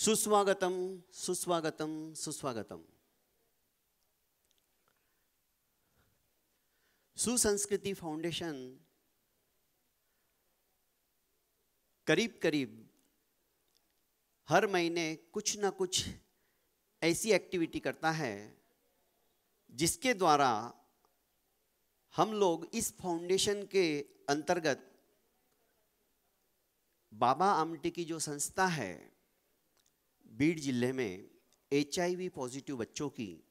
सुस्वागतम सुस्वागतम सुस्वागतम। सुसंस्कृति फाउंडेशन करीब करीब हर महीने कुछ ना कुछ ऐसी एक्टिविटी करता है जिसके द्वारा हम लोग इस फाउंडेशन के अंतर्गत बाबा आमटे की जो संस्था है बीड जिले में HIV पॉजिटिव बच्चों की,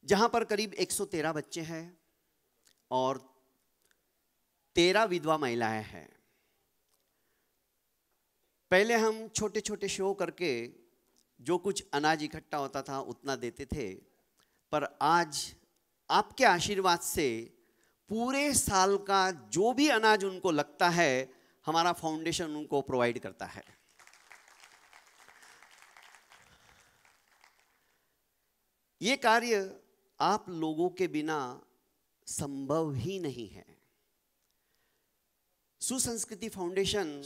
जहां पर करीब 113 बच्चे हैं और 13 विधवा महिलाएं हैं। पहले हम छोटे छोटे शो करके जो कुछ अनाज इकट्ठा होता था उतना देते थे, पर आज आपके आशीर्वाद से पूरे साल का जो भी अनाज उनको लगता है हमारा फाउंडेशन उनको प्रोवाइड करता है। ये कार्य आप लोगों के बिना संभव ही नहीं है। सुसंस्कृति फाउंडेशन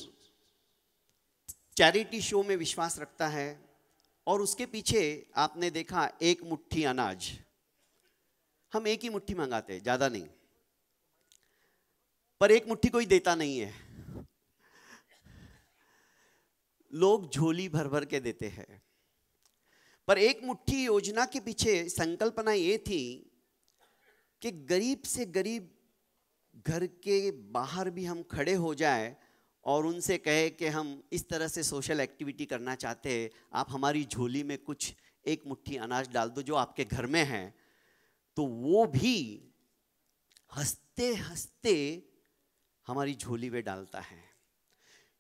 चैरिटी शो में विश्वास रखता है और उसके पीछे आपने देखा एक मुट्ठी अनाज, हम एक ही मुट्ठी मंगाते हैं, ज्यादा नहीं, पर एक मुट्ठी कोई देता नहीं है, लोग झोली भर भर के देते हैं। पर एक मुट्ठी योजना के पीछे संकल्पना ये थी कि गरीब से गरीब घर के बाहर भी हम खड़े हो जाए और उनसे कहे कि हम इस तरह से सोशल एक्टिविटी करना चाहते हैं, आप हमारी झोली में कुछ एक मुट्ठी अनाज डाल दो जो आपके घर में है, तो वो भी हंसते हंसते हमारी झोली में डालता है।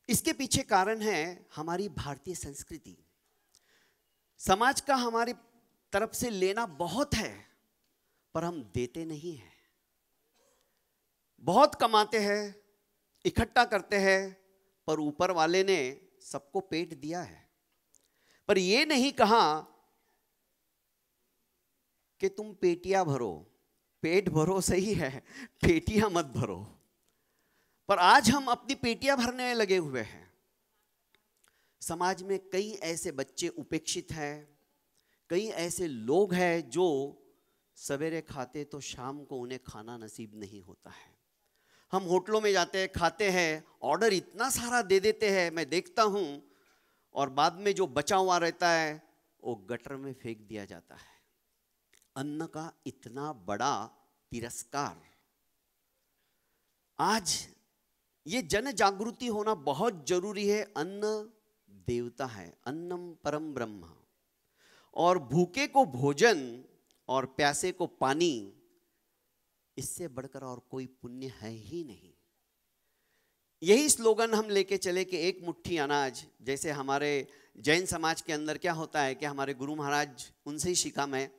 इसके पीछे कारण है हमारी भारतीय संस्कृति। समाज का हमारी तरफ से लेना बहुत है पर हम देते नहीं हैं। बहुत कमाते हैं, इकट्ठा करते हैं, पर ऊपर वाले ने सबको पेट दिया है, पर ये नहीं कहा कि तुम पेटियां भरो। पेट भरो सही है, पेटियां मत भरो। पर आज हम अपनी पेटियां भरने में लगे हुए हैं। समाज में कई ऐसे बच्चे उपेक्षित हैं, कई ऐसे लोग हैं जो सवेरे खाते तो शाम को उन्हें खाना नसीब नहीं होता है। हम होटलों में जाते हैं, खाते हैं, ऑर्डर इतना सारा दे देते हैं, मैं देखता हूं, और बाद में जो बचा हुआ रहता है वो गटर में फेंक दिया जाता है। अन्न का इतना बड़ा तिरस्कार। आज ये जन जागृति होना बहुत जरूरी है। अन्न देवता है, अन्नम परम ब्रह्म, और भूखे को भोजन और प्यासे को पानी, इससे बढ़कर और कोई पुण्य है ही नहीं। यही स्लोगन हम लेके चले कि एक मुट्ठी अनाज। जैसे हमारे जैन समाज के अंदर क्या होता है कि हमारे गुरु महाराज, उनसे ही सीखा मैं,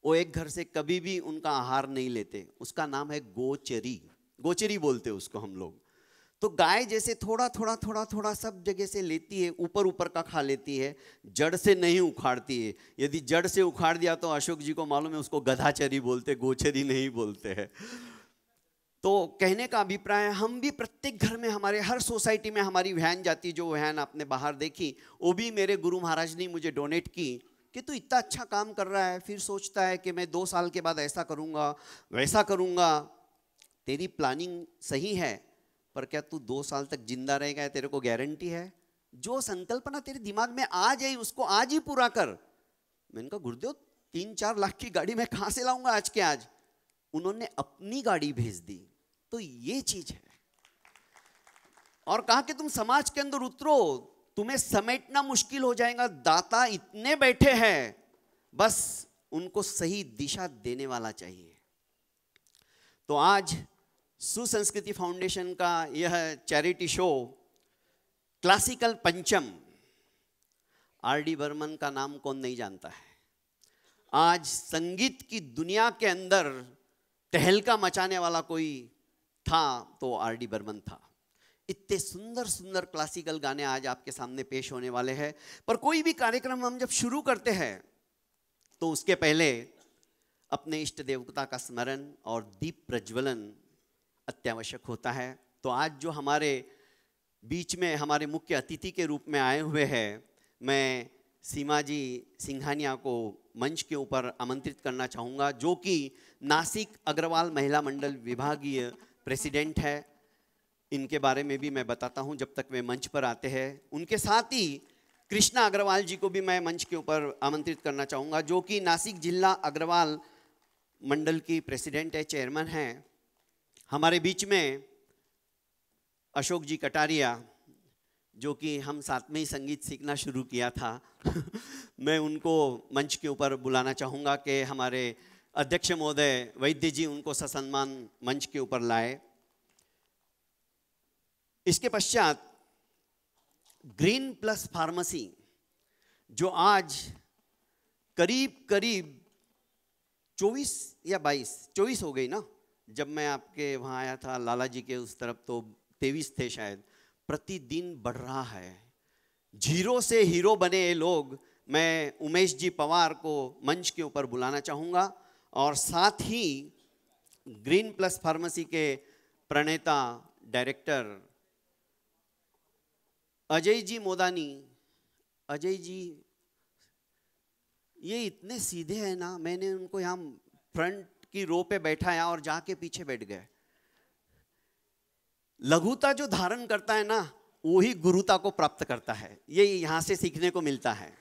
वो एक घर से कभी भी उनका आहार नहीं लेते। उसका नाम है गोचरी, गोचरी बोलते उसको हम लोग। तो गाय जैसे थोड़ा थोड़ा थोड़ा थोड़ा सब जगह से लेती है, ऊपर ऊपर का खा लेती है, जड़ से नहीं उखाड़ती है। यदि जड़ से उखाड़ दिया तो अशोक जी को मालूम है, उसको गधाचरी बोलते, गोचरी नहीं बोलते हैं। तो कहने का अभिप्राय है, हम भी प्रत्येक घर में, हमारे हर सोसाइटी में हमारी वैन जाती, जो वैन आपने बाहर देखी वो भी मेरे गुरु महाराज ने मुझे डोनेट की कि तू इतना अच्छा काम कर रहा है, फिर सोचता है कि मैं 2 साल के बाद ऐसा करूँगा वैसा करूँगा। तेरी प्लानिंग सही है, पर क्या तू 2 साल तक जिंदा रहेगा, तेरे को गारंटी है? जो संकल्पना तेरे दिमाग में आ जाए उसको आज ही पूरा कर। मैंने कहा गुरुदेव 3-4 लाख की गाड़ी मैं कहां से लाऊंगा आज के आज? उन्होंने अपनी गाड़ी भेज दी। तो ये चीज है। और कहा कि तुम समाज के अंदर उतरो, तुम्हें समेटना मुश्किल हो जाएगा, दाता इतने बैठे हैं, बस उनको सही दिशा देने वाला चाहिए। तो आज सुसंस्कृति फाउंडेशन का यह चैरिटी शो क्लासिकल पंचम, RD बर्मन का नाम कौन नहीं जानता है। आज संगीत की दुनिया के अंदर तहलका मचाने वाला कोई था तो RD बर्मन था। इतने सुंदर सुंदर क्लासिकल गाने आज आपके सामने पेश होने वाले हैं। पर कोई भी कार्यक्रम हम जब शुरू करते हैं तो उसके पहले अपने इष्ट देवता का स्मरण और दीप प्रज्वलन अत्यावश्यक होता है। तो आज जो हमारे बीच में हमारे मुख्य अतिथि के रूप में आए हुए हैं, मैं सीमा जी सिंघानिया को मंच के ऊपर आमंत्रित करना चाहूँगा, जो कि नासिक अग्रवाल महिला मंडल विभागीय प्रेसिडेंट है। इनके बारे में भी मैं बताता हूँ जब तक वे मंच पर आते हैं। उनके साथ ही कृष्णा अग्रवाल जी को भी मैं मंच के ऊपर आमंत्रित करना चाहूँगा, जो कि नासिक जिला अग्रवाल मंडल की प्रेसिडेंट है, चेयरमैन हैं। हमारे बीच में अशोक जी कटारिया, जो कि हम साथ में ही संगीत सीखना शुरू किया था मैं उनको मंच के ऊपर बुलाना चाहूँगा कि हमारे अध्यक्ष महोदय वैद्य जी उनको ससम्मान मंच के ऊपर लाए। इसके पश्चात ग्रीन प्लस फार्मेसी, जो आज करीब करीब 24 या 24 हो गई ना, जब मैं आपके वहाँ आया था लाला जी के उस तरफ तो 23 थे शायद, प्रतिदिन बढ़ रहा है। जीरो से हीरो बने ये लोग। मैं उमेश जी पवार को मंच के ऊपर बुलाना चाहूँगा और साथ ही ग्रीन प्लस फार्मेसी के प्रणेता डायरेक्टर अजय जी मोदानी। अजय जी ये इतने सीधे हैं ना, मैंने उनको यहाँ फ्रंट की रो पे बैठाया और जाके पीछे बैठ गए। लघुता जो धारण करता है ना, वही गुरुता को प्राप्त करता है। ये यहां से सीखने को मिलता है।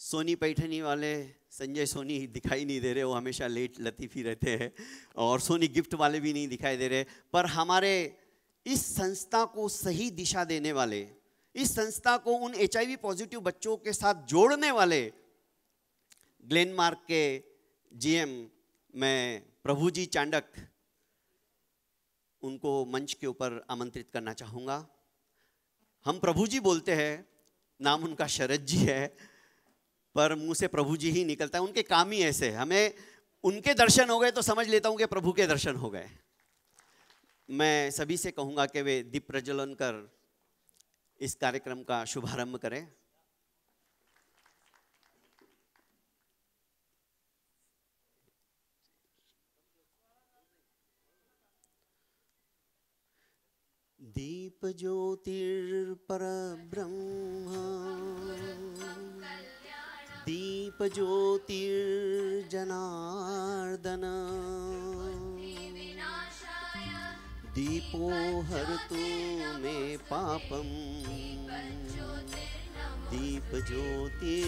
सोनी पैठनी वाले संजय सोनी दिखाई नहीं दे रहे, वो हमेशा लेट लतीफ़ी रहते हैं, और सोनी गिफ्ट वाले भी नहीं दिखाई दे रहे। पर हमारे इस संस्था को सही दिशा देने वाले, इस संस्था को उन HIV पॉजिटिव बच्चों के साथ जोड़ने वाले ग्लेनमार्क के GM मैं प्रभु जी चांडक, उनको मंच के ऊपर आमंत्रित करना चाहूँगा। हम प्रभु जी बोलते हैं, नाम उनका शरद जी है, पर मुंह से प्रभु जी ही निकलता है। उनके काम ही ऐसे, हमें उनके दर्शन हो गए तो समझ लेता हूँ कि प्रभु के दर्शन हो गए। मैं सभी से कहूँगा कि वे दीप प्रज्वलन कर इस कार्यक्रम का शुभारंभ करें। दीप ज्योतिर्परब्रह्म, दीप ज्योतिर्जनार्दन, दीपो हरतु मे पापम, दीप ज्योतिर्नमोस्तुते।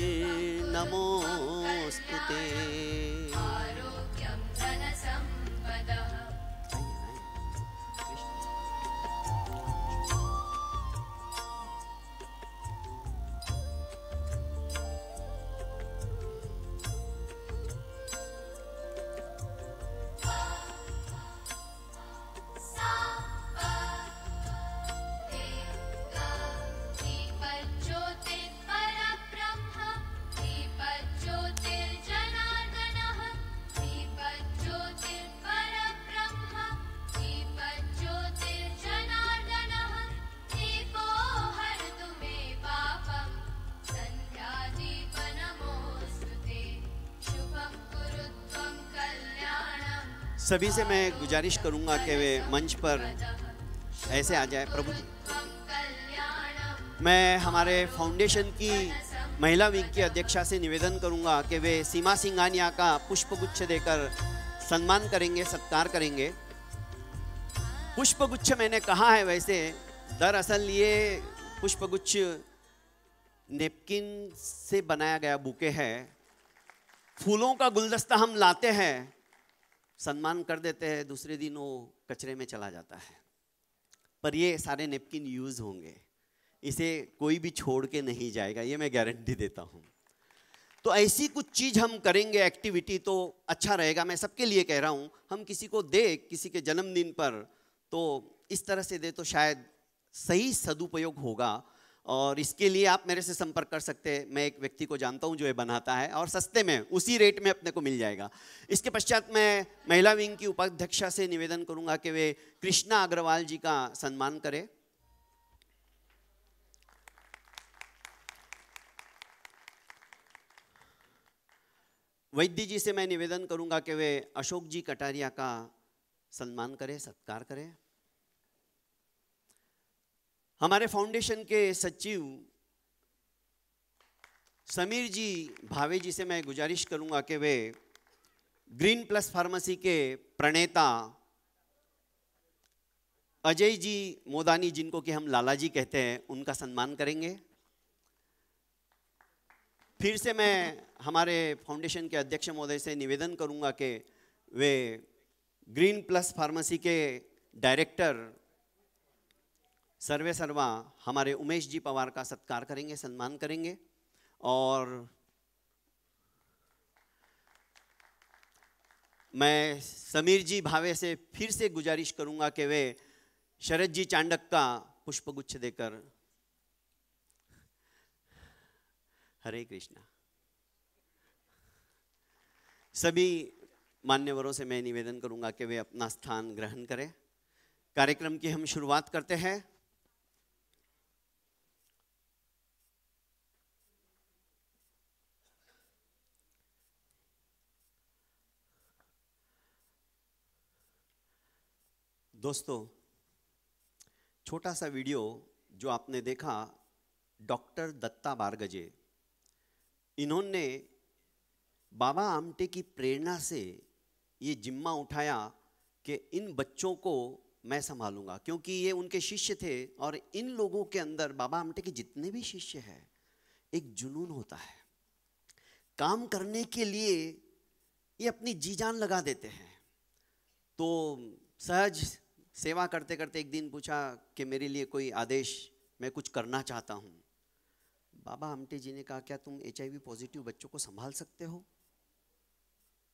सभी से मैं गुजारिश करूंगा कि वे मंच पर ऐसे आ जाए। प्रभु जी, मैं हमारे फाउंडेशन की महिला विंग की अध्यक्षा से निवेदन करूंगा कि वे सीमा सिंघानिया का पुष्पगुच्छ देकर सम्मान करेंगे, सत्कार करेंगे। पुष्पगुच्छ मैंने कहा है, वैसे दरअसल ये पुष्पगुच्छ नेपकिन से बनाया गया बुके है। फूलों का गुलदस्ता हम लाते हैं, सम्मान कर देते हैं, दूसरे दिन वो कचरे में चला जाता है। पर ये सारे नेपकिन यूज होंगे, इसे कोई भी छोड़ के नहीं जाएगा, ये मैं गारंटी देता हूँ। तो ऐसी कुछ चीज़ हम करेंगे, एक्टिविटी, तो अच्छा रहेगा। मैं सबके लिए कह रहा हूँ, हम किसी को दे, किसी के जन्मदिन पर, तो इस तरह से दे तो शायद सही सदुपयोग होगा। और इसके लिए आप मेरे से संपर्क कर सकते हैं। मैं एक व्यक्ति को जानता हूं जो ये बनाता है, और सस्ते में उसी रेट में अपने को मिल जाएगा। इसके पश्चात मैं महिला विंग की उपाध्यक्षा से निवेदन करूंगा कि वे कृष्णा अग्रवाल जी का सम्मान करें। वैद्य जी से मैं निवेदन करूंगा कि वे अशोक जी कटारिया का सम्मान करें, सत्कार करें। हमारे फाउंडेशन के सचिव समीर जी भावे जी से मैं गुजारिश करूंगा कि वे ग्रीन प्लस फार्मेसी के प्रणेता अजय जी मोदानी, जिनको कि हम लाला जी कहते हैं, उनका सम्मान करेंगे। फिर से मैं हमारे फाउंडेशन के अध्यक्ष महोदय से निवेदन करूंगा कि वे ग्रीन प्लस फार्मेसी के डायरेक्टर सर्वे सर्वा हमारे उमेश जी पवार का सत्कार करेंगे, सम्मान करेंगे। और मैं समीर जी भावे से फिर से गुजारिश करूंगा कि वे शरद जी चांडक का पुष्पगुच्छ देकर, हरे कृष्णा। सभी मान्यवरों से मैं निवेदन करूंगा कि वे अपना स्थान ग्रहण करें। कार्यक्रम की हम शुरुआत करते हैं। दोस्तों, छोटा सा वीडियो जो आपने देखा, डॉक्टर दत्ता बारगजे, इन्होंने बाबा आमटे की प्रेरणा से ये जिम्मा उठाया कि इन बच्चों को मैं संभालूंगा, क्योंकि ये उनके शिष्य थे। और इन लोगों के अंदर, बाबा आमटे के जितने भी शिष्य हैं, एक जुनून होता है। काम करने के लिए ये अपनी जी जान लगा देते हैं। तो सहज सेवा करते करते एक दिन पूछा कि मेरे लिए कोई आदेश, मैं कुछ करना चाहता हूँ। बाबा आमटे जी ने कहा, क्या तुम HIV पॉजिटिव बच्चों को संभाल सकते हो?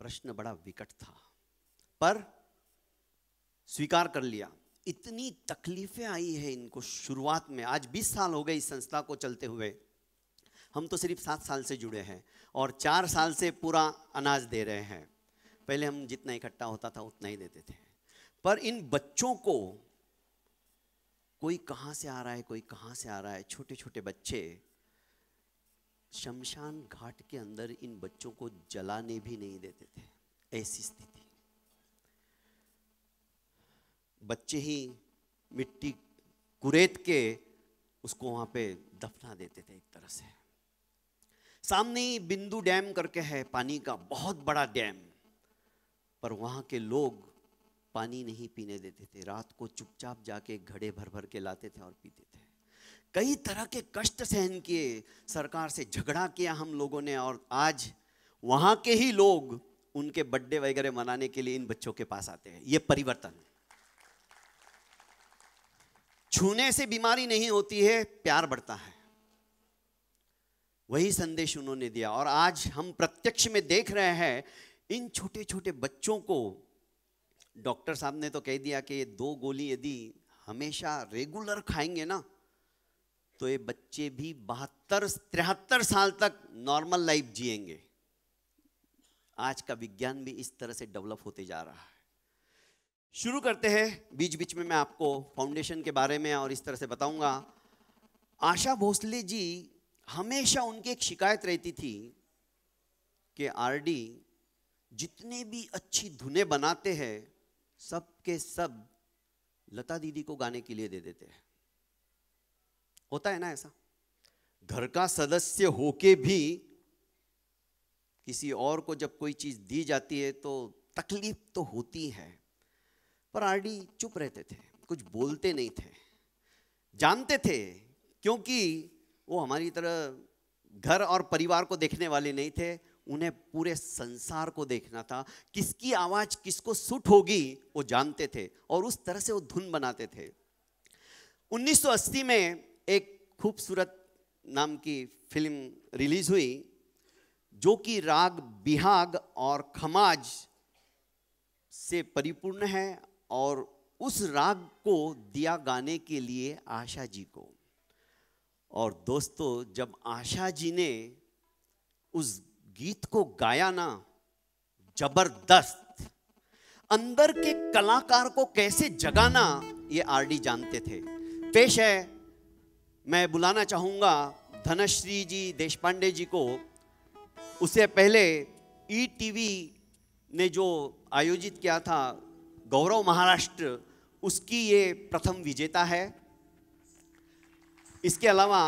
प्रश्न बड़ा विकट था, पर स्वीकार कर लिया। इतनी तकलीफें आई है इनको शुरुआत में। आज 20 साल हो गए इस संस्था को चलते हुए। हम तो सिर्फ 7 साल से जुड़े हैं और 4 साल से पूरा अनाज दे रहे हैं। पहले हम जितना इकट्ठा होता था उतना ही देते थे। पर इन बच्चों को, कोई कहां से आ रहा है, कोई कहां से आ रहा है, छोटे छोटे बच्चे, शमशान घाट के अंदर इन बच्चों को जलाने भी नहीं देते थे। ऐसी स्थिति, बच्चे ही मिट्टी कुरेद के उसको वहां पे दफना देते थे एक तरह से। सामने ही बिंदु डैम करके है, पानी का बहुत बड़ा डैम, पर वहां के लोग पानी नहीं पीने देते थे। रात को चुपचाप जाके घड़े भर भर के लाते थे और पीते थे। कई तरह के कष्ट सहन किए, सरकार से झगड़ा किया हम लोगों ने, और आज वहां के ही लोग उनके बर्थडे वगैरह मनाने के लिए इन बच्चों के पास आते हैं। ये परिवर्तन, छूने से बीमारी नहीं होती है, प्यार बढ़ता है। वही संदेश उन्होंने दिया। और आज हम प्रत्यक्ष में देख रहे हैं इन छोटे छोटे बच्चों को। डॉक्टर साहब ने तो कह दिया कि ये 2 गोली यदि हमेशा रेगुलर खाएंगे ना, तो ये बच्चे भी 72-73 साल तक नॉर्मल लाइफ जिएंगे। आज का विज्ञान भी इस तरह से डेवलप होते जा रहा है। शुरू करते हैं। बीच बीच में मैं आपको फाउंडेशन के बारे में और इस तरह से बताऊंगा। आशा भोसले जी, हमेशा उनकी एक शिकायत रहती थी कि आरडी जितने भी अच्छी धुनें बनाते हैं, सब के सब लता दीदी को गाने के लिए दे देते हैं। होता है ना ऐसा? घर का सदस्य होके भी किसी और को जब कोई चीज दी जाती है तो तकलीफ तो होती है। पर आरडी चुप रहते थे, कुछ बोलते नहीं थे। जानते थे, क्योंकि वो हमारी तरह घर और परिवार को देखने वाले नहीं थे, उन्हें पूरे संसार को देखना था। किसकी आवाज किसको सूट होगी वो जानते थे, और उस तरह से वो धुन बनाते थे। 1980 में एक खूबसूरत नाम की फिल्म रिलीज हुई, जो कि राग बिहाग और खमाज से परिपूर्ण है, और उस राग को दिया गाने के लिए आशा जी को। और दोस्तों, जब आशा जी ने उस गीत को गाया ना, जबरदस्त। अंदर के कलाकार को कैसे जगाना, ये आरडी जानते थे। पेश है, मैं बुलाना चाहूंगा धनश्री जी देशपांडे जी को। उससे पहले ईटीवी ने जो आयोजित किया था गौरव महाराष्ट्र, उसकी ये प्रथम विजेता है। इसके अलावा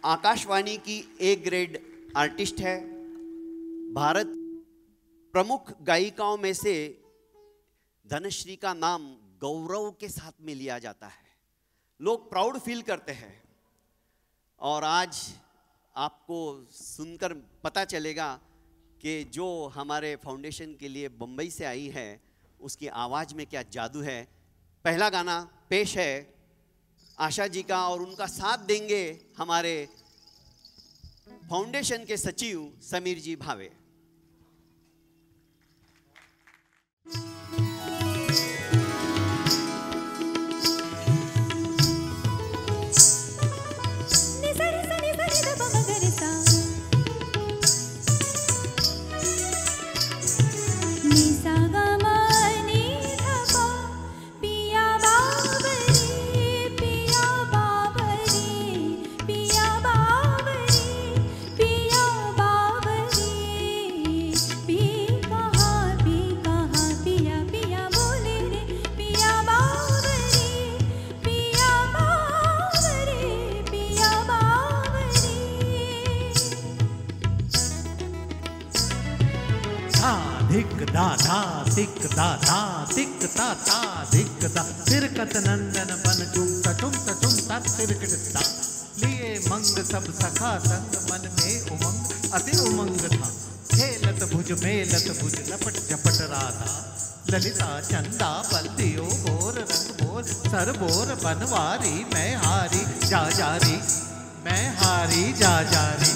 आकाशवाणी की ए ग्रेड आर्टिस्ट है। भारत प्रमुख गायिकाओं में से धनश्री का नाम गौरव के साथ में लिया जाता है। लोग प्राउड फील करते हैं। और आज आपको सुनकर पता चलेगा कि जो हमारे फाउंडेशन के लिए बम्बई से आई है उसकी आवाज़ में क्या जादू है। पहला गाना पेश है आशा जी का, और उनका साथ देंगे हमारे फाउंडेशन के सचिव समीर जी भावे। तिरकत नंदन बन चुमता चुमता चुमता तिरकटता लिए मंग सब सखा संग मन में उमंग अति उमंग था। खेलत भुज मेलत भुज लपट झपट राधा ललिता चंदा बल्दियो बोर रंग बोर सर बोर बनवारी मैं हारी जा जारी मैं हारी जा जारी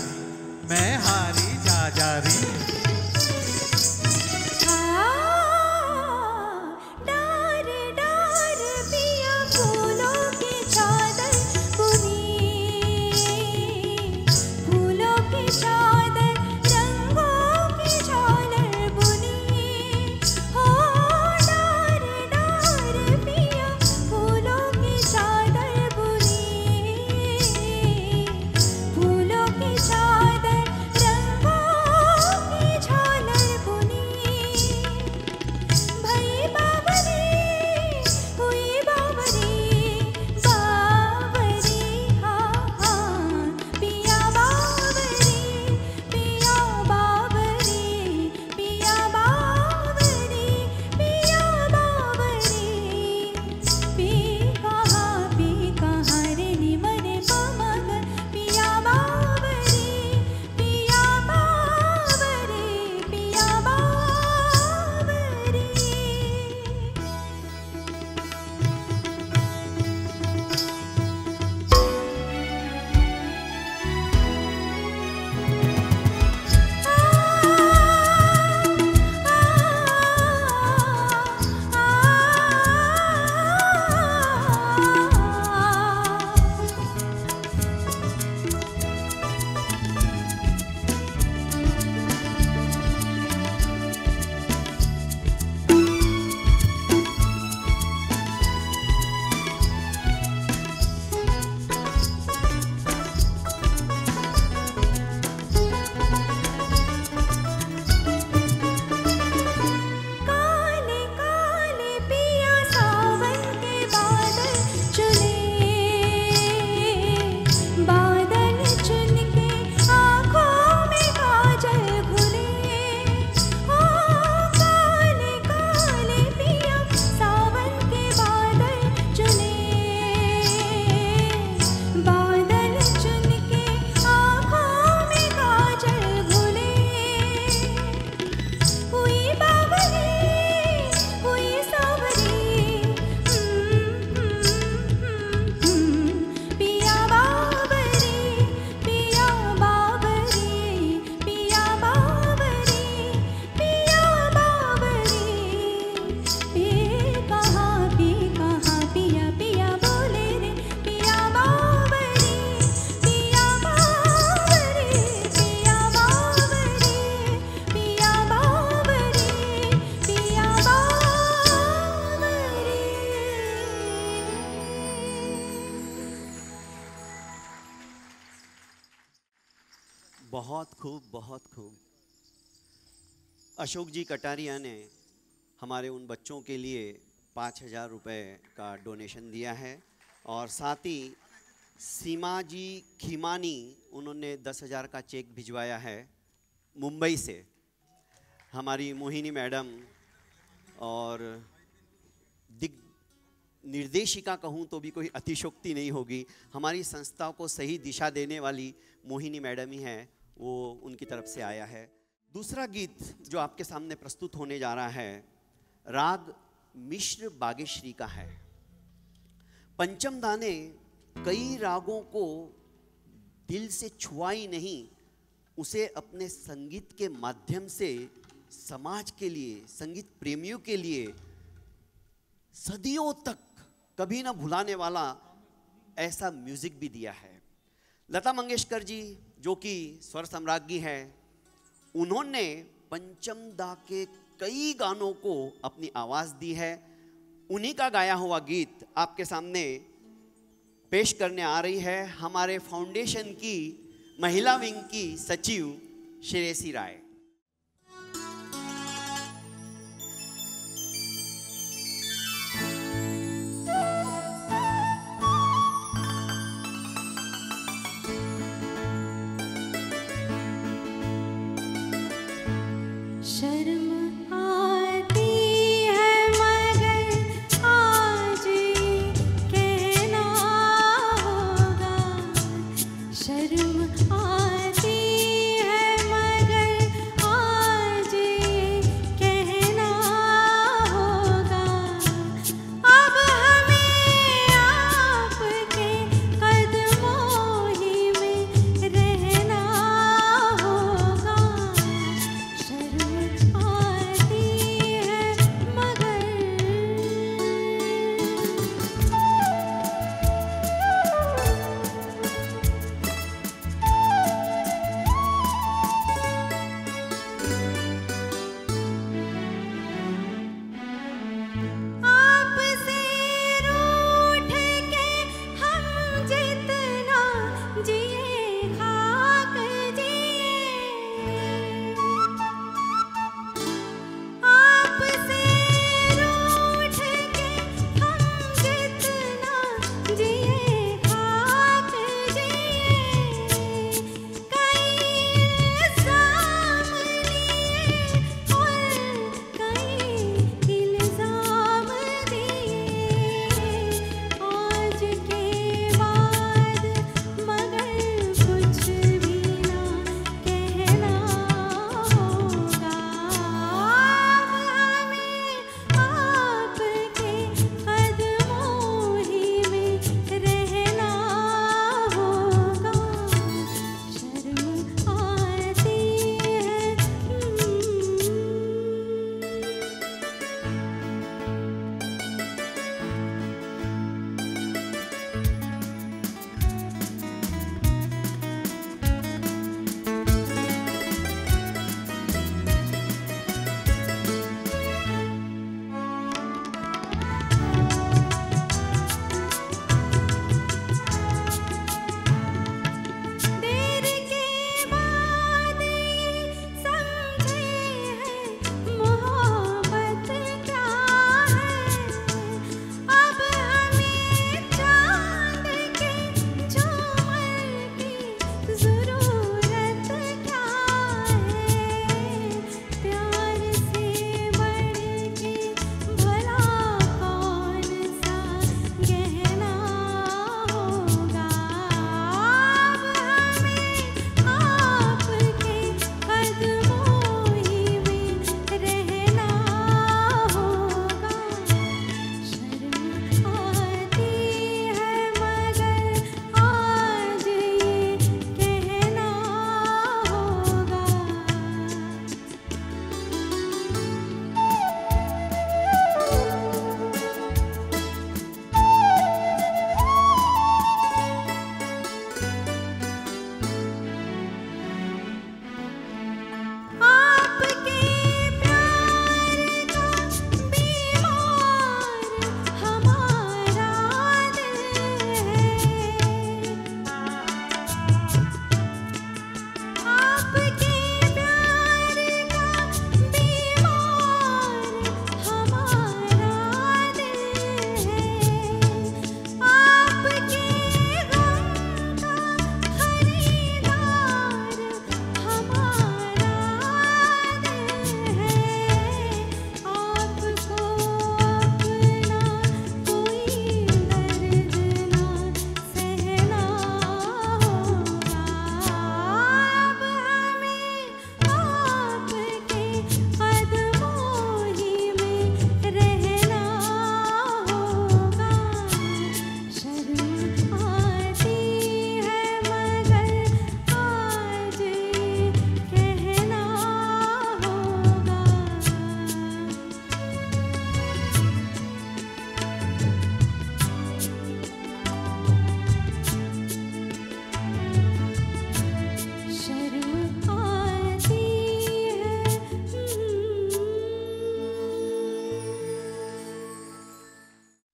मैं हारी जा जारी। बहुत खूब, बहुत खूब। अशोक जी कटारिया ने हमारे उन बच्चों के लिए 5,000 रुपये का डोनेशन दिया है, और साथ ही सीमा जी खीमानी, उन्होंने 10,000 का चेक भिजवाया है मुंबई से। हमारी मोहिनी मैडम और दिग निर्देशिका कहूँ तो भी कोई अतिशोक्ति नहीं होगी, हमारी संस्था को सही दिशा देने वाली मोहिनी मैडम ही है, वो उनकी तरफ से आया है। दूसरा गीत जो आपके सामने प्रस्तुत होने जा रहा है, राग मिश्र बागेश्री का है। पंचम दा ने कई रागों को दिल से छुआ ही नहीं, उसे अपने संगीत के माध्यम से समाज के लिए, संगीत प्रेमियों के लिए सदियों तक कभी ना भुलाने वाला ऐसा म्यूजिक भी दिया है। लता मंगेशकर जी जो कि स्वर सम्राज्ञी है, उन्होंने पंचम दा के कई गानों को अपनी आवाज दी है। उन्हीं का गाया हुआ गीत आपके सामने पेश करने आ रही है हमारे फाउंडेशन की महिला विंग की सचिव श्रेयसी राय। आ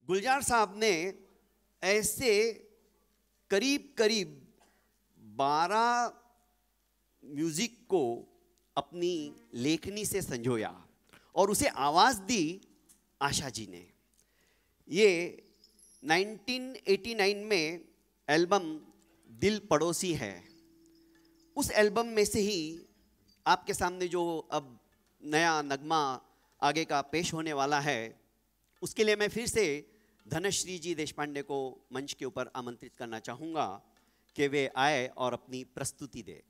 गुलजार साहब ने ऐसे करीब करीब 12 म्यूजिक को अपनी लेखनी से संजोया और उसे आवाज दी आशा जी ने। ये 1989 में एल्बम दिल पड़ोसी है। उस एल्बम में से ही आपके सामने जो अब नया नगमा आगे का पेश होने वाला है, उसके लिए मैं फिर से धनश्री जी देशपांडे को मंच के ऊपर आमंत्रित करना चाहूँगा कि वे आए और अपनी प्रस्तुति दे।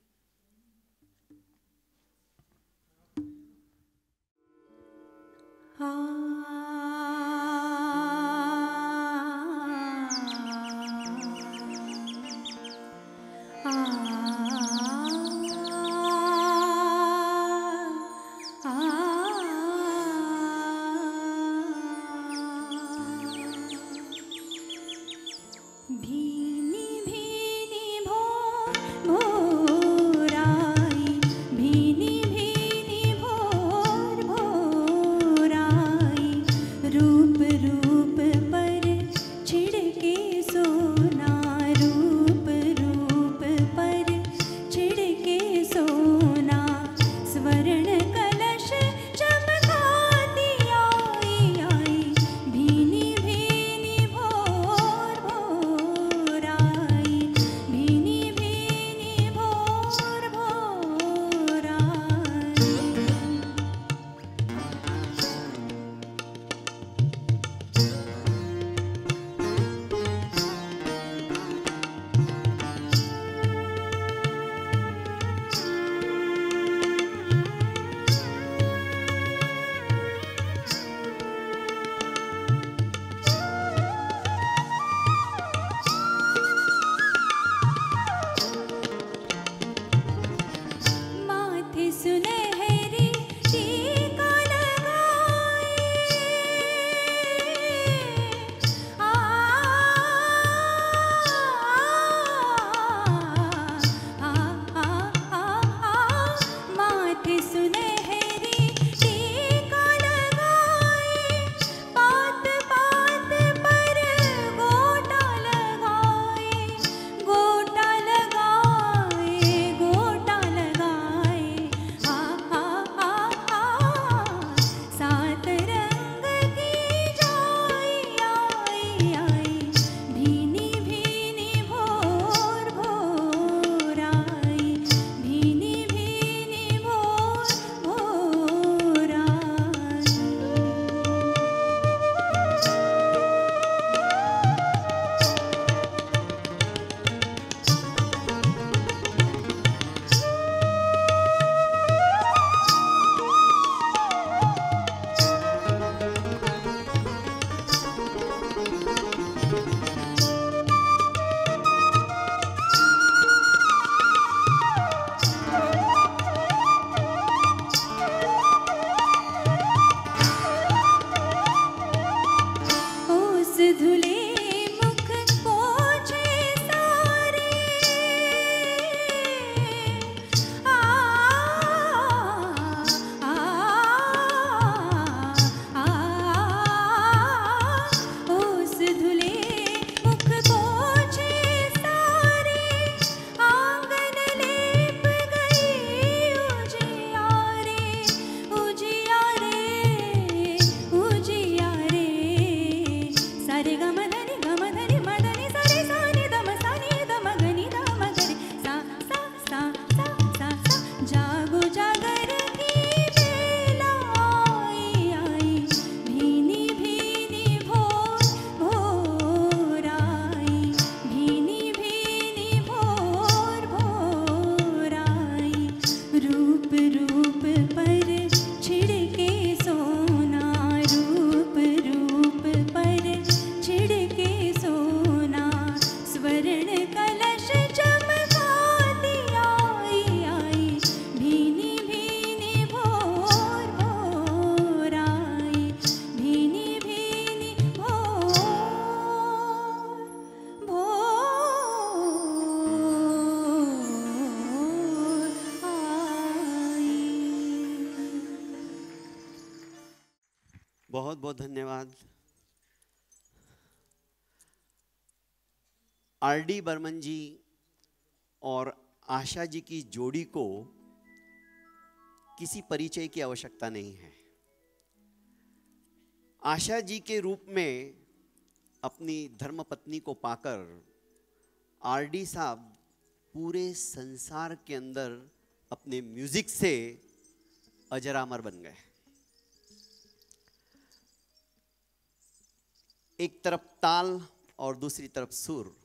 बहुत बहुत धन्यवाद। आर.डी. बर्मन जी और आशा जी की जोड़ी को किसी परिचय की आवश्यकता नहीं है। आशा जी के रूप में अपनी धर्मपत्नी को पाकर आर.डी. साहब पूरे संसार के अंदर अपने म्यूजिक से अजरामर बन गए। एक तरफ ताल और दूसरी तरफ सुर,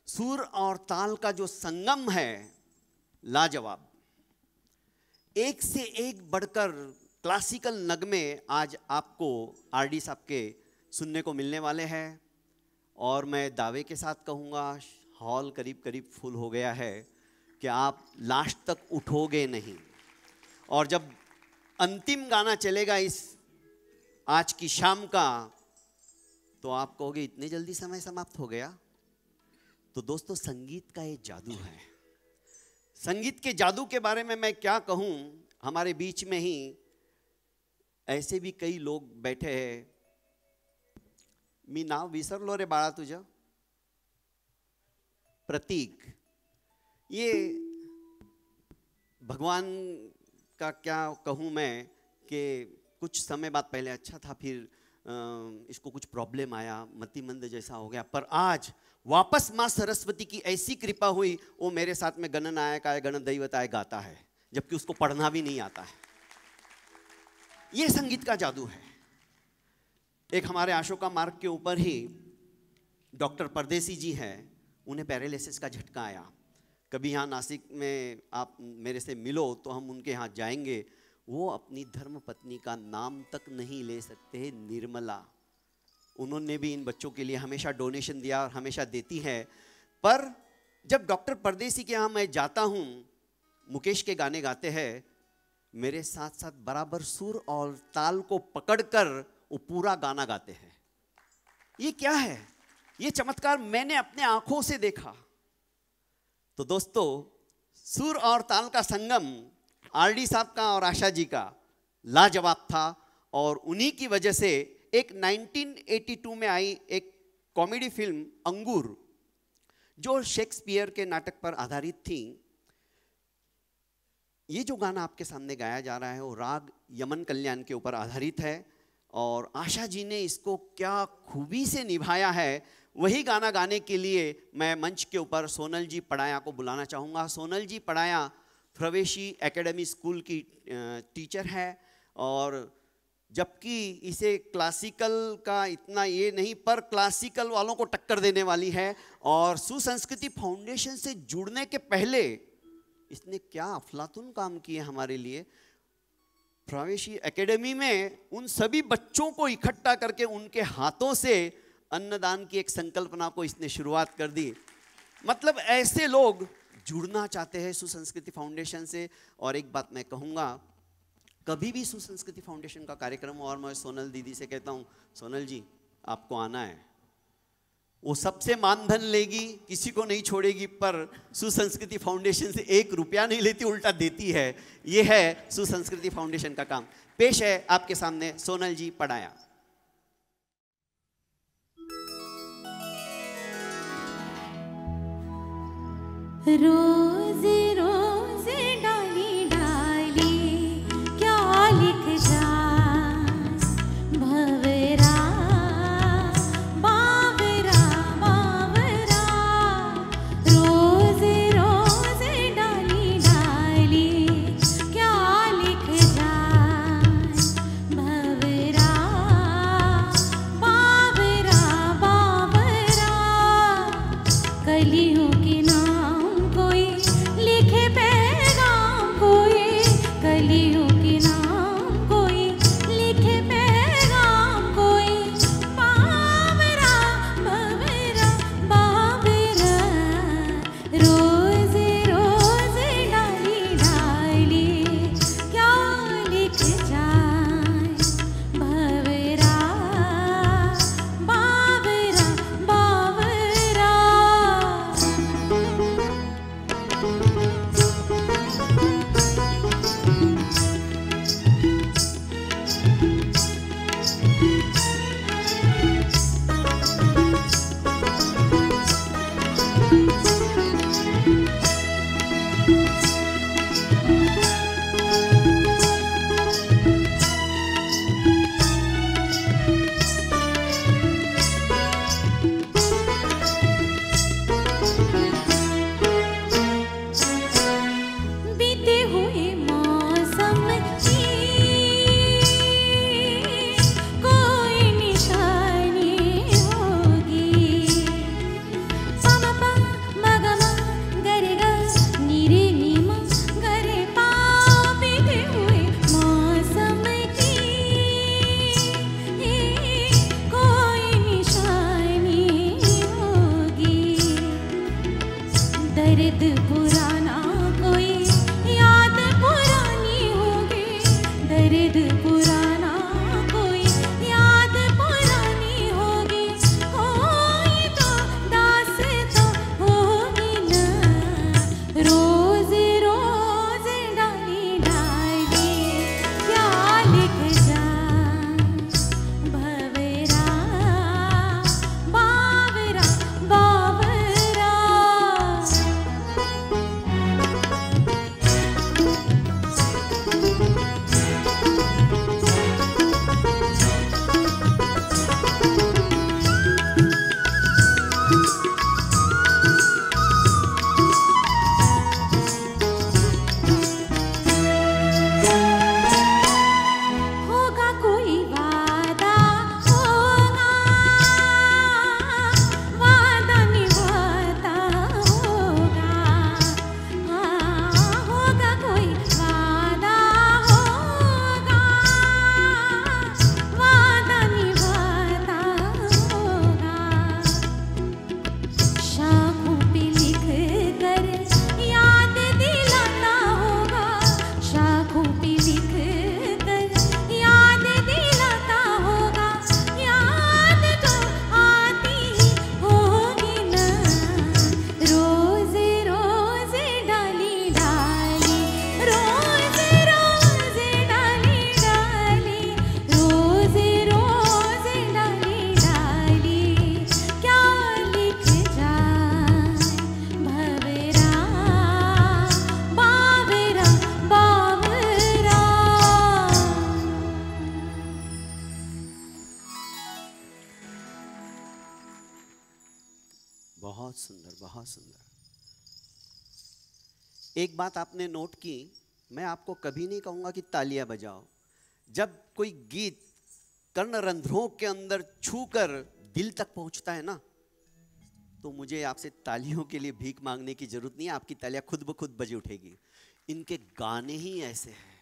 सुर और ताल का जो संगम है लाजवाब। एक से एक बढ़कर क्लासिकल नगमे आज आपको आर.डी. साहब के सुनने को मिलने वाले हैं। और मैं दावे के साथ कहूँगा हॉल करीब करीब फुल हो गया है कि आप लास्ट तक उठोगे नहीं। और जब अंतिम गाना चलेगा इस आज की शाम का, तो आप कहोगे इतने जल्दी समय समाप्त हो गया। तो दोस्तों, संगीत का ये जादू है। संगीत के जादू के बारे में मैं क्या कहूँ, हमारे बीच में ही ऐसे भी कई लोग बैठे हैं। मी नाव विसरलो रे बाळा तुझं, प्रतीक। ये भगवान का क्या कहूँ मैं कि कुछ समय बाद पहले अच्छा था, फिर इसको कुछ प्रॉब्लम आया, मतिमंद जैसा हो गया, पर आज वापस माँ सरस्वती की ऐसी कृपा हुई, वो मेरे साथ में गणनायकाय गणदैवताय गाता है, जबकि उसको पढ़ना भी नहीं आता है। ये संगीत का जादू है। एक हमारे अशोका मार्ग के ऊपर ही डॉक्टर परदेसी जी हैं, उन्हें पैरालिसिस का झटका आया। कभी यहाँ नासिक में आप मेरे से मिलो तो हम उनके यहाँ जाएंगे। वो अपनी धर्मपत्नी का नाम तक नहीं ले सकते, निर्मला। उन्होंने भी इन बच्चों के लिए हमेशा डोनेशन दिया और हमेशा देती है। पर जब डॉक्टर परदेसी के यहाँ मैं जाता हूँ, मुकेश के गाने गाते हैं, मेरे साथ साथ बराबर सुर और ताल को पकड़कर वो पूरा गाना गाते हैं। ये क्या है? ये चमत्कार मैंने अपने आंखों से देखा। तो दोस्तों, सुर और ताल का संगम आर.डी. साहब का और आशा जी का लाजवाब था। और उन्हीं की वजह से एक 1982 में आई एक कॉमेडी फिल्म अंगूर, जो शेक्सपियर के नाटक पर आधारित थी। ये जो गाना आपके सामने गाया जा रहा है वो राग यमन कल्याण के ऊपर आधारित है। और आशा जी ने इसको क्या खूबी से निभाया है, वही गाना गाने के लिए मैं मंच के ऊपर सोनल जी पड़ाया को बुलाना चाहूँगा। सोनल जी पड़ाया प्रवेशी एकेडमी स्कूल की टीचर है, और जबकि इसे क्लासिकल का इतना ये नहीं, पर क्लासिकल वालों को टक्कर देने वाली है। और सुसंस्कृति फाउंडेशन से जुड़ने के पहले इसने क्या अफलातून काम किए हमारे लिए। प्रवेशी एकेडमी में उन सभी बच्चों को इकट्ठा करके उनके हाथों से अन्नदान की एक संकल्पना को इसने शुरुआत कर दी। मतलब ऐसे लोग जुड़ना चाहते हैं सुसंस्कृति फाउंडेशन से। और एक बात मैं कहूँगा, कभी भी सुसंस्कृति फाउंडेशन का कार्यक्रम और मैं सोनल दीदी से कहता हूँ, सोनल जी आपको आना है, वो सबसे मानधन लेगी, किसी को नहीं छोड़ेगी, पर सुसंस्कृति फाउंडेशन से 1 रुपया नहीं लेती, उल्टा देती है। ये है सुसंस्कृति फाउंडेशन का काम। पेश है आपके सामने सोनल जी पड़ाया। रोज रोज डाली डाली क्या लिख जाए, भवरा बावरा बावरा। रोज रोज डाली डाली क्या लिख जाए, भवरा बावरा बावरा। कलियों के नाम कोई बहुत सुंदर, बहुत सुंदर। एक बात आपने नोट की, मैं आपको कभी नहीं कहूंगा कि तालियां बजाओ। जब कोई गीत कर्णरंध्रों के अंदर छूकर दिल तक पहुंचता है ना, तो मुझे आपसे तालियों के लिए भीख मांगने की जरूरत नहीं है, आपकी तालियां खुद ब खुद बज उठेगी। इनके गाने ही ऐसे हैं।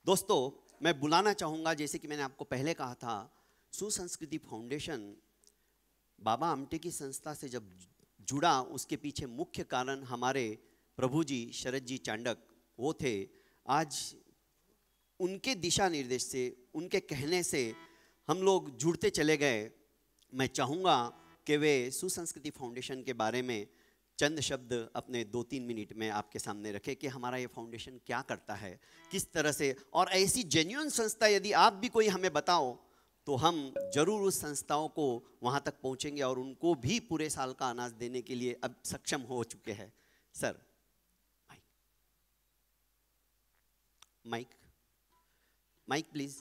दोस्तों, मैं बुलाना चाहूंगा, जैसे कि मैंने आपको पहले कहा था, सुसंस्कृति फाउंडेशन बाबा आमटे की संस्था से जब जुड़ा, उसके पीछे मुख्य कारण हमारे प्रभु जी शरद जी चांडक वो थे। आज उनके दिशा निर्देश से, उनके कहने से हम लोग जुड़ते चले गए। मैं चाहूँगा कि वे सुसंस्कृति फाउंडेशन के बारे में चंद शब्द अपने 2-3 मिनट में आपके सामने रखें कि हमारा ये फाउंडेशन क्या करता है, किस तरह से। और ऐसी जेन्युइन संस्था यदि आप भी कोई हमें बताओ तो हम जरूर उस संस्थाओं को वहाँ तक पहुँचेंगे और उनको भी पूरे साल का अनाज देने के लिए अब सक्षम हो चुके हैं। Sir, mike mike please.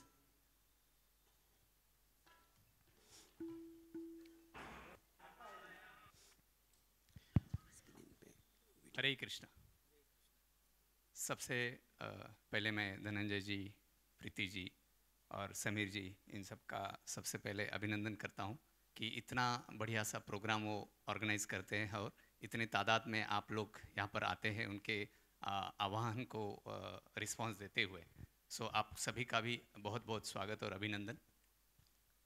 Hare Krishna. सबसे पहले मैं धनंजय जी, प्रीति जी और समीर जी, इन सब का सबसे पहले अभिनंदन करता हूँ कि इतना बढ़िया सा प्रोग्राम वो ऑर्गेनाइज करते हैं और इतने तादाद में आप लोग यहाँ पर आते हैं उनके आह्वान को रिस्पांस देते हुए। सो आप सभी का भी बहुत बहुत स्वागत और अभिनंदन।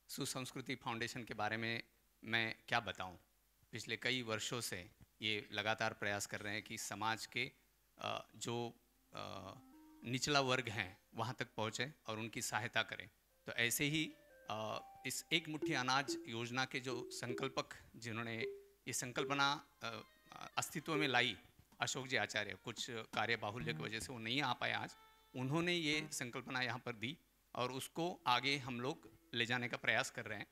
सुसंस्कृति फाउंडेशन के बारे में मैं क्या बताऊं। पिछले कई वर्षों से ये लगातार प्रयास कर रहे हैं कि समाज के जो निचला वर्ग हैं वहाँ तक पहुँचे और उनकी सहायता करें। तो ऐसे ही इस एक मुट्ठी अनाज योजना के जो संकल्पक, जिन्होंने ये संकल्पना अस्तित्व में लाई, अशोक जी आचार्य, कुछ कार्य बाहुल्य की वजह से वो नहीं आ पाए आज, उन्होंने ये संकल्पना यहाँ पर दी और उसको आगे हम लोग ले जाने का प्रयास कर रहे हैं।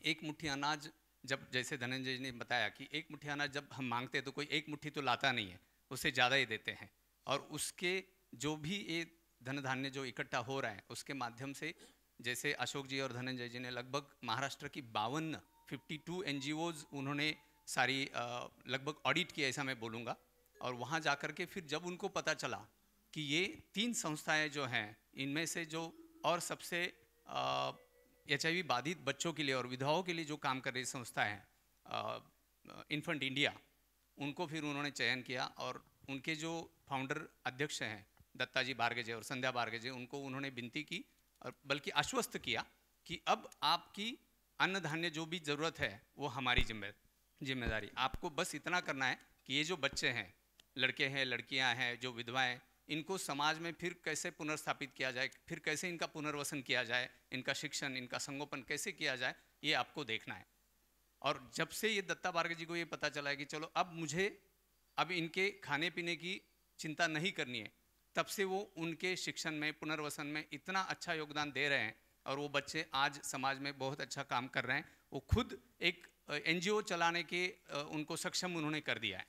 एक मुट्ठी अनाज, जब जैसे धनंजय जी ने बताया कि एक मुट्ठी अनाज जब हम मांगते हैं तो कोई एक मुट्ठी तो लाता नहीं है, उससे ज़्यादा ही देते हैं। और उसके जो भी ये धन धान्य जो इकट्ठा हो रहा है उसके माध्यम से, जैसे अशोक जी और धनंजय जी ने लगभग महाराष्ट्र की 52 NGOs उन्होंने सारी लगभग ऑडिट की, ऐसा मैं बोलूँगा। और वहाँ जा कर के फिर जब उनको पता चला कि ये 3 संस्थाएं जो हैं, इनमें से जो और सबसे HIV बाधित बच्चों के लिए और विधवाओं के लिए जो काम कर रही संस्था है इन्फेंट इंडिया, उनको फिर उन्होंने चयन किया और उनके जो फाउंडर अध्यक्ष हैं दत्ताजी बारगेजे और संध्या बारगेजे, उनको उन्होंने विनती की और बल्कि आश्वस्त किया कि अब आपकी अन्न धान्य जो भी ज़रूरत है वो हमारी जिम्मेदारी। आपको बस इतना करना है कि ये जो बच्चे हैं, लड़के हैं, लड़कियां हैं, जो विधवाएं, इनको समाज में फिर कैसे पुनर्स्थापित किया जाए, फिर कैसे इनका पुनर्वसन किया जाए, इनका शिक्षण, इनका संगोपन कैसे किया जाए, ये आपको देखना है। और जब से ये दत्ता बारगे जी को ये पता चला है कि चलो अब मुझे अब इनके खाने पीने की चिंता नहीं करनी है, तब से वो उनके शिक्षण में, पुनर्वसन में इतना अच्छा योगदान दे रहे हैं और वो बच्चे आज समाज में बहुत अच्छा काम कर रहे हैं। वो खुद एक NGO चलाने के उनको सक्षम उन्होंने कर दिया है।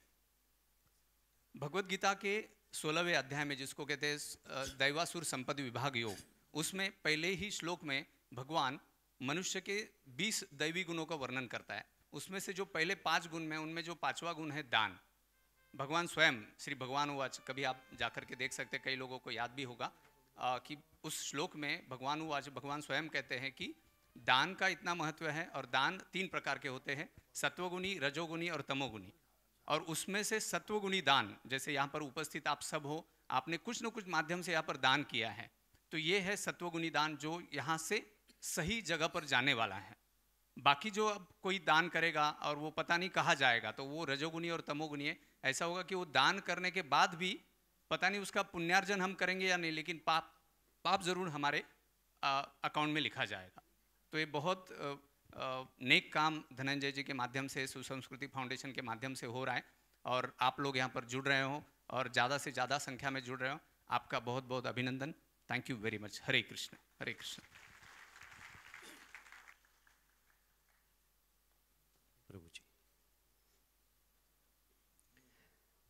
भगवत गीता के 16वें अध्याय में, जिसको कहते हैं दैवासुर संपद विभाग योग, उसमें पहले ही श्लोक में भगवान मनुष्य के 20 दैवी गुणों का वर्णन करता है। उसमें से जो पहले 5 गुण में, उनमें जो 5वां गुण है दान। भगवान स्वयं, श्री भगवान उवाच, कभी आप जाकर के देख सकते, कई लोगों को याद भी होगा कि उस श्लोक में भगवान उवाच, भगवान स्वयं कहते हैं कि दान का इतना महत्व है। और दान 3 प्रकार के होते हैं, सत्वगुणी, रजोगुणी और तमोगुणी। और उसमें से सत्वगुणी दान, जैसे यहाँ पर उपस्थित आप सब हो, आपने कुछ न कुछ माध्यम से यहाँ पर दान किया है, तो ये है सत्वगुणी दान, जो यहाँ से सही जगह पर जाने वाला है। बाकी जो अब कोई दान करेगा और वो पता नहीं कहाँ जाएगा, तो वो रजोगुणी और तमोगुणी है। ऐसा होगा कि वो दान करने के बाद भी पता नहीं उसका पुण्यार्जन हम करेंगे या नहीं, लेकिन पाप जरूर हमारे अकाउंट में लिखा जाएगा। तो ये बहुत नेक काम धनंजय जी के माध्यम से, सुसंस्कृति फाउंडेशन के माध्यम से हो रहा है और आप लोग यहाँ पर जुड़ रहे हो और ज़्यादा से ज़्यादा संख्या में जुड़ रहे हो। आपका बहुत बहुत अभिनंदन। Thank you very much. Hare Krishna, Hare Krishna. प्रभु जी,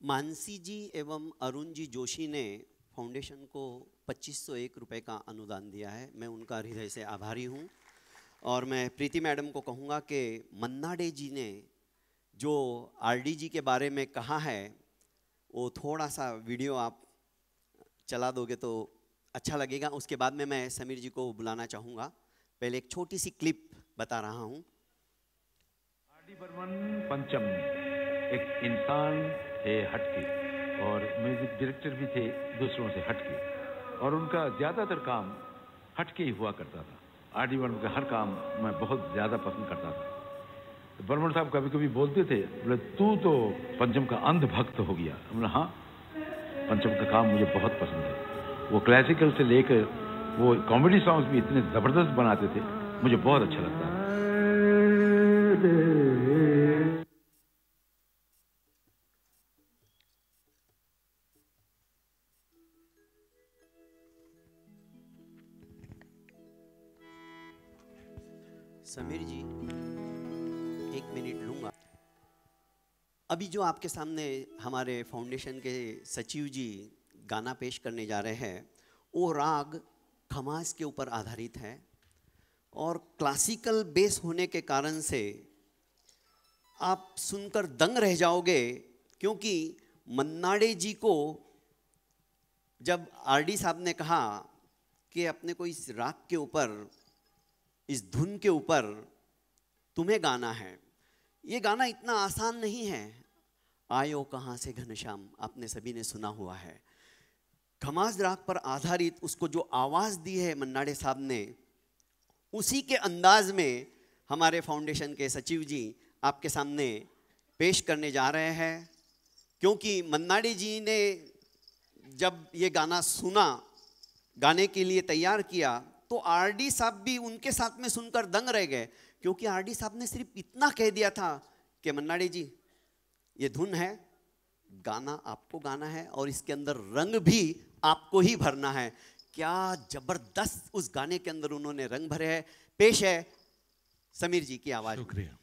मानसी जी एवं अरुण जी जोशी ने फाउंडेशन को 2501 रुपये का अनुदान दिया है। मैं उनका हृदय से आभारी हूँ। और मैं प्रीति मैडम को कहूँगा कि मन्ना डे जी ने जो आरडी जी के बारे में कहा है वो थोड़ा सा वीडियो आप चला दोगे तो अच्छा लगेगा। उसके बाद में मैं समीर जी को बुलाना चाहूँगा। पहले एक छोटी सी क्लिप बता रहा हूँ। आर.डी. बर्मन पंचम एक इंसान थे हटके और म्यूजिक डायरेक्टर भी थे दूसरों से हटके, और उनका ज़्यादातर काम हटके ही हुआ करता था। आर.डी. बर्मन का हर काम मैं बहुत ज़्यादा पसंद करता था। तो बर्मन साहब कभी कभी बोलते थे, बोले तू तो पंचम का अंध भक्त हो गया। बोला हाँ, पंचम का काम मुझे बहुत पसंद है। वो क्लासिकल से लेकर वो कॉमेडी सॉन्ग्स भी इतने ज़बरदस्त बनाते थे, मुझे बहुत अच्छा लगता था। समीर जी 1 मिनट लूँगा। अभी जो आपके सामने हमारे फाउंडेशन के सचिव जी गाना पेश करने जा रहे हैं वो राग खमास के ऊपर आधारित है और क्लासिकल बेस होने के कारण से आप सुनकर दंग रह जाओगे, क्योंकि मन्नाडे जी को जब आरडी साहब ने कहा कि अपने को इस राग के ऊपर, इस धुन के ऊपर तुम्हें गाना है, ये गाना इतना आसान नहीं है। आयो कहाँ से घनश्याम आपने सभी ने सुना हुआ है। खमास राग पर आधारित उसको जो आवाज़ दी है मन्नाडे साहब ने, उसी के अंदाज में हमारे फाउंडेशन के सचिव जी आपके सामने पेश करने जा रहे हैं। क्योंकि मन्नाडे जी ने जब ये गाना सुना, गाने के लिए तैयार किया, तो आरडी साहब भी उनके साथ में सुनकर दंग रह गए। क्योंकि आरडी साहब ने सिर्फ इतना कह दिया था कि मन्नाडे जी ये धुन है, गाना आपको गाना है और इसके अंदर रंग भी आपको ही भरना है। क्या जबरदस्त उस गाने के अंदर उन्होंने रंग भरे हैं। पेश है समीर जी की आवाज। शुक्रिया।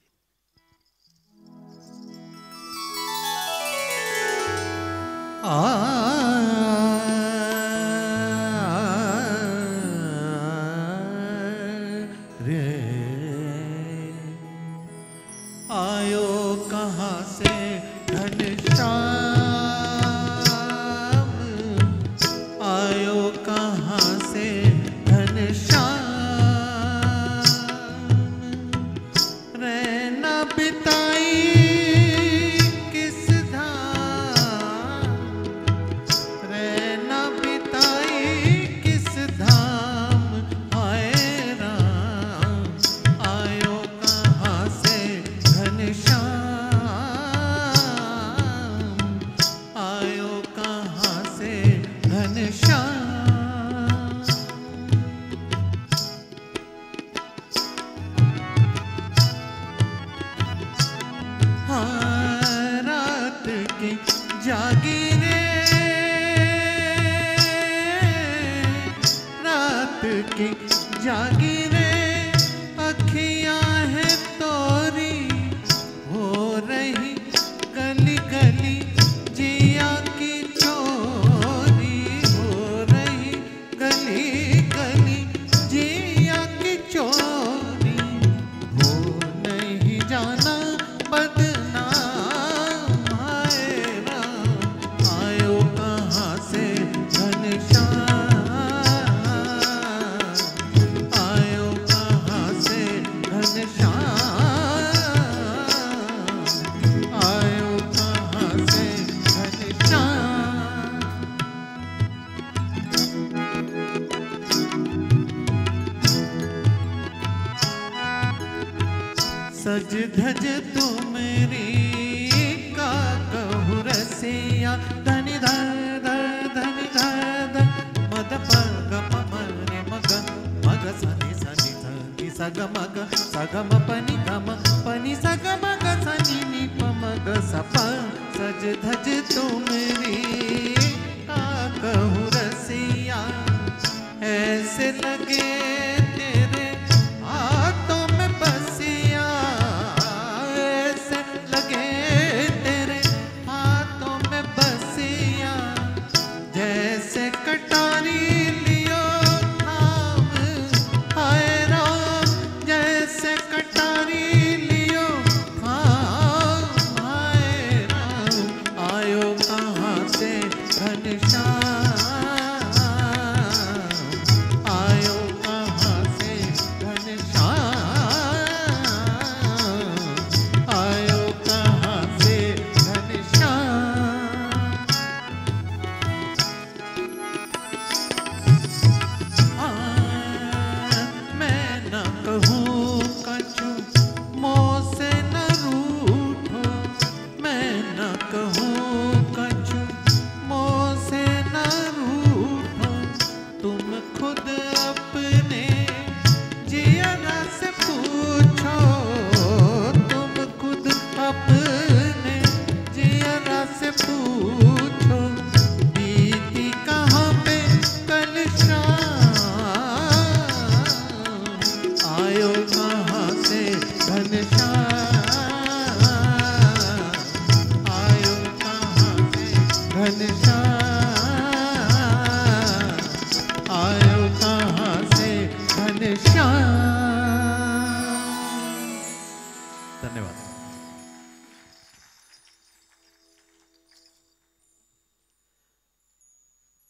आयो कहाँ से घनश्याम, आयो कहाँ से घनश्याम, रैना बिताई किस धाम, रैना बिताई किस धाम, हाय राम, आयो कहाँ से घनश्याम, आयो कहाँ से घनश्याम। हाँ, रात की जागीरे, रात की जागीरे, अखियाँ है तोरी, हो रही गली गली जिया की चोरी, हो रही गली गली जिया की चोरी, हो नहीं जाना बदनाम, हाय राम, आयो कहाँ से घनश्याम, आयो कहाँ से घनश्याम, आयो कहाँ से घनश्याम। सज धज तू मेरी का कहु रसिया, धनि धर धर धनि धर धर, मद प ग प म रे म ग, मग सनि सनि धनि स ग म ग, स ग म प नि ग म, प नि स ग म ग स नि नि प म ग स प। सज धज तू मेरी का कहु रसिया, ऐसे लगे तेरे हाथों में बसिया, ऐसे लगे तेरे हाथों में बसिया, जैसे कटारी लियो थाम, हाय राम, जैसे कटारी लियो थाम,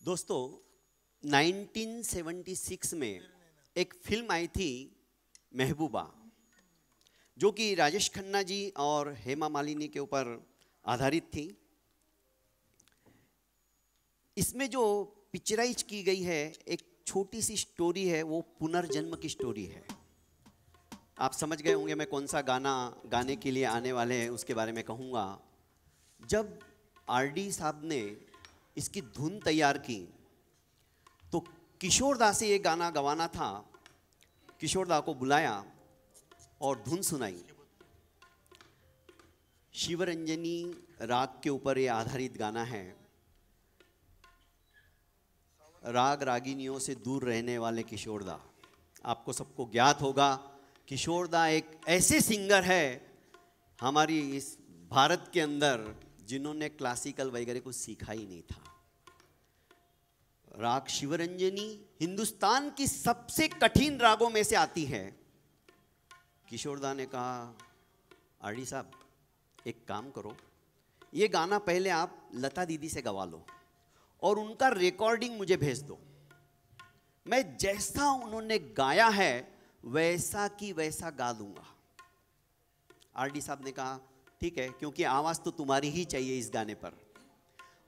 दोस्तों 1976 में एक फिल्म आई थी महबूबा, जो कि राजेश खन्ना जी और हेमा मालिनी के ऊपर आधारित थी। इसमें जो पिक्चराइज की गई है एक छोटी सी स्टोरी है, वो पुनर्जन्म की स्टोरी है। आप समझ गए होंगे मैं कौन सा गाना गाने के लिए आने वाले हैं उसके बारे में कहूँगा। जब आरडी साहब ने इसकी धुन तैयार की तो किशोर दा से ये गाना गवाना था। किशोर दा को बुलाया और धुन सुनाई। शिवरंजनी राग के ऊपर ये आधारित गाना है। राग रागिनियों से दूर रहने वाले किशोर दा, आपको सबको ज्ञात होगा। किशोर दा एक ऐसे सिंगर है हमारी इस भारत के अंदर जिन्होंने क्लासिकल वगैरह कुछ सीखा ही नहीं था। राग शिवरंजनी हिंदुस्तान की सबसे कठिन रागों में से आती है। किशोर दा ने कहा, आरडी साहब एक काम करो, ये गाना पहले आप लता दीदी से गवा लो और उनका रिकॉर्डिंग मुझे भेज दो। मैं जैसा उन्होंने गाया है वैसा की वैसा गा दूंगा। आरडी साहब ने कहा ठीक है, क्योंकि आवाज़ तो तुम्हारी ही चाहिए इस गाने पर।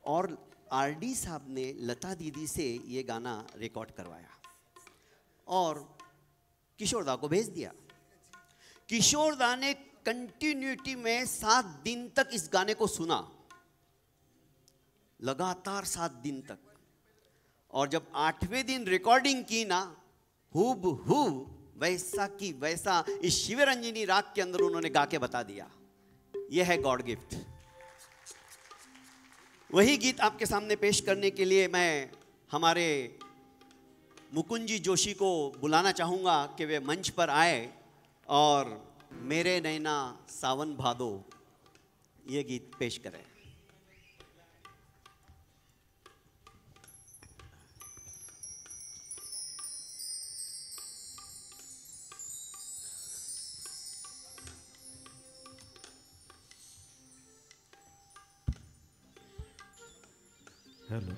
और आरडी साहब ने लता दीदी से ये गाना रिकॉर्ड करवाया और किशोर दा को भेज दिया। किशोर दा ने कंटिन्यूटी में 7 दिन तक इस गाने को सुना, लगातार 7 दिन तक। और जब 8वें दिन रिकॉर्डिंग की ना, हूबहू वैसा की वैसा इस शिवरंजनी राग के अंदर उन्होंने गा के बता दिया। यह है गॉड गिफ्ट। वही गीत आपके सामने पेश करने के लिए मैं हमारे मुकुंद जी जोशी को बुलाना चाहूंगा कि वे मंच पर आए और मेरे नैना सावन भादो ये गीत पेश करें। हेलो,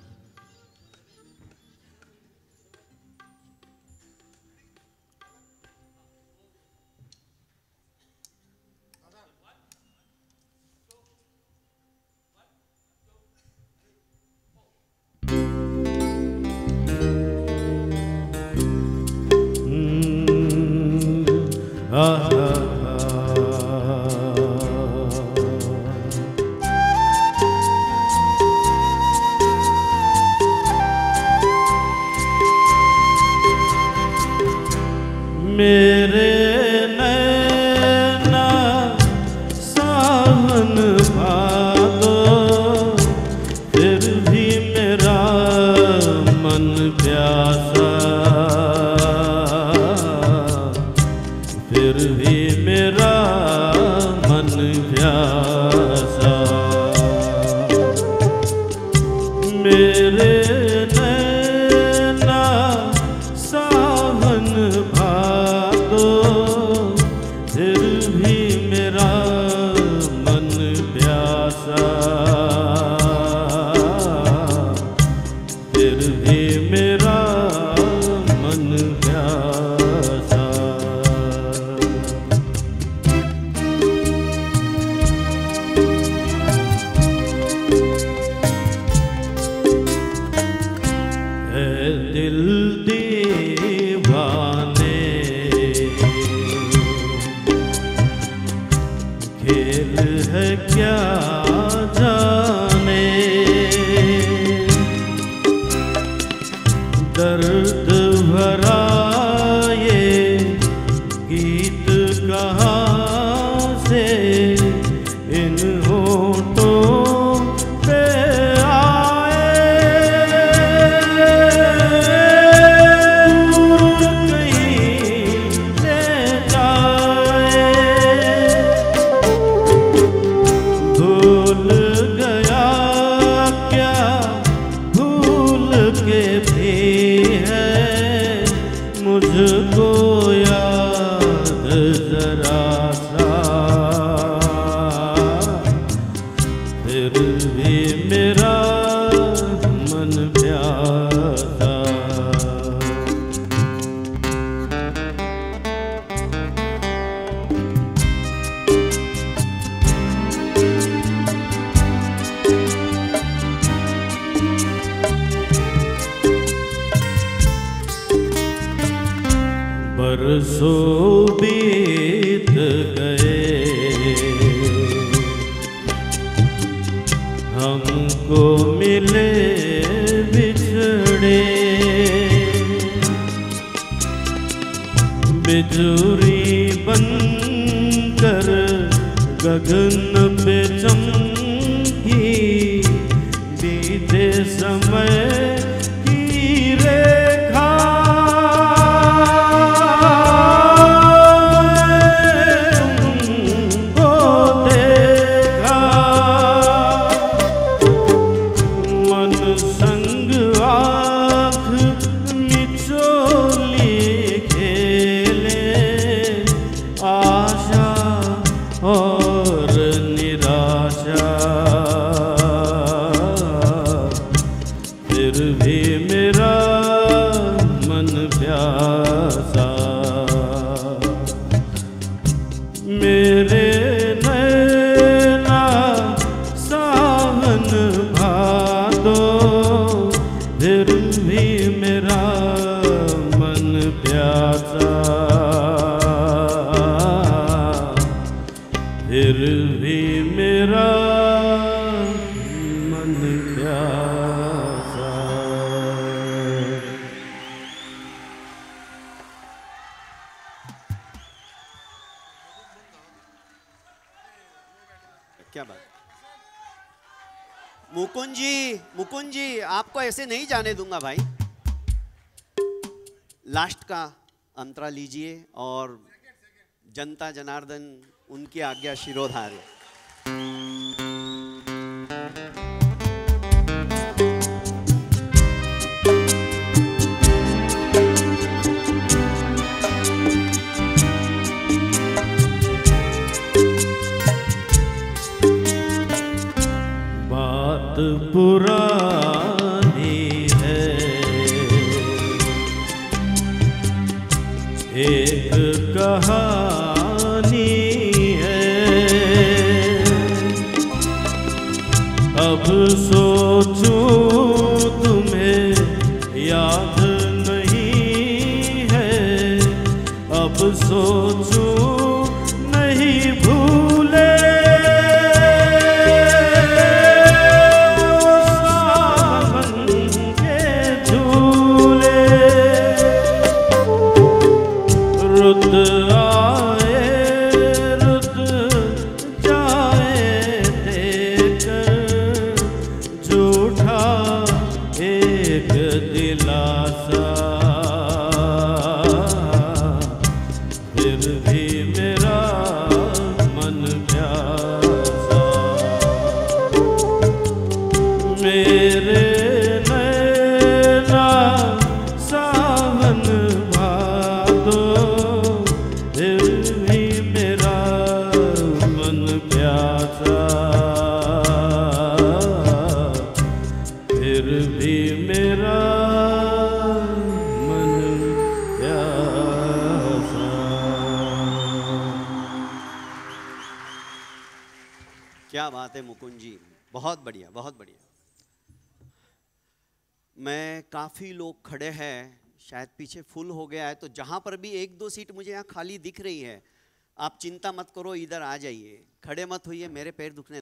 मेरे नैना सावन भादो, फिर भी मेरा मन प्यासा, फिर भी मेरा मन प्यासा। मेरे नैना सावन भादो, फिर भी मेरा मन प्यासा, फिर भी मेरा मन प्यासा। है दिल दीवाने, खेल है क्या जाने, दर्द भरा ये गीत कहाँ से इन होठों पे आए। बरसों बीत गए, हमको मिले बिछड़े, बिजुरी बनकर गगन पे चमकी, बीते समय की रेखा को देखा, मन संग आँख मिचोली खेले, आशा और निराशा, फिर भी मेरा मन प्यासा, मेरे नैना सावन भादो, फिर भी मेरा मन प्यासा, फिर भी मेरा मन प्यासा। क्या बात। मुकुंद जी आपको ऐसे नहीं जाने दूंगा भाई। लास्ट का अंतरा लीजिए और जनता जनार्दन उनकी आज्ञा शिरोधार्य। बात पुरानी है, एक कहानी है, अब सोचूं तुम्हें याद नहीं है, अब सोचूं नहीं भूले, रुत आए रुत जाए देकर झूठा एक दिलासा, फिर भी मेरा मन प्यासा, मेरे नैना सावन भादो, फिर भी मेरा मन प्यासा, फिर भी मेरा मन प्यासा। क्या बात है मुकुंद जी, बहुत बढ़िया बहुत बढ़िया। मैं काफ़ी लोग खड़े हैं, शायद पीछे फुल हो गया है, तो जहाँ पर भी एक दो सीट मुझे यहाँ खाली दिख रही है, आप चिंता मत करो, इधर आ जाइए, खड़े मत होइए, मेरे पैर दुखने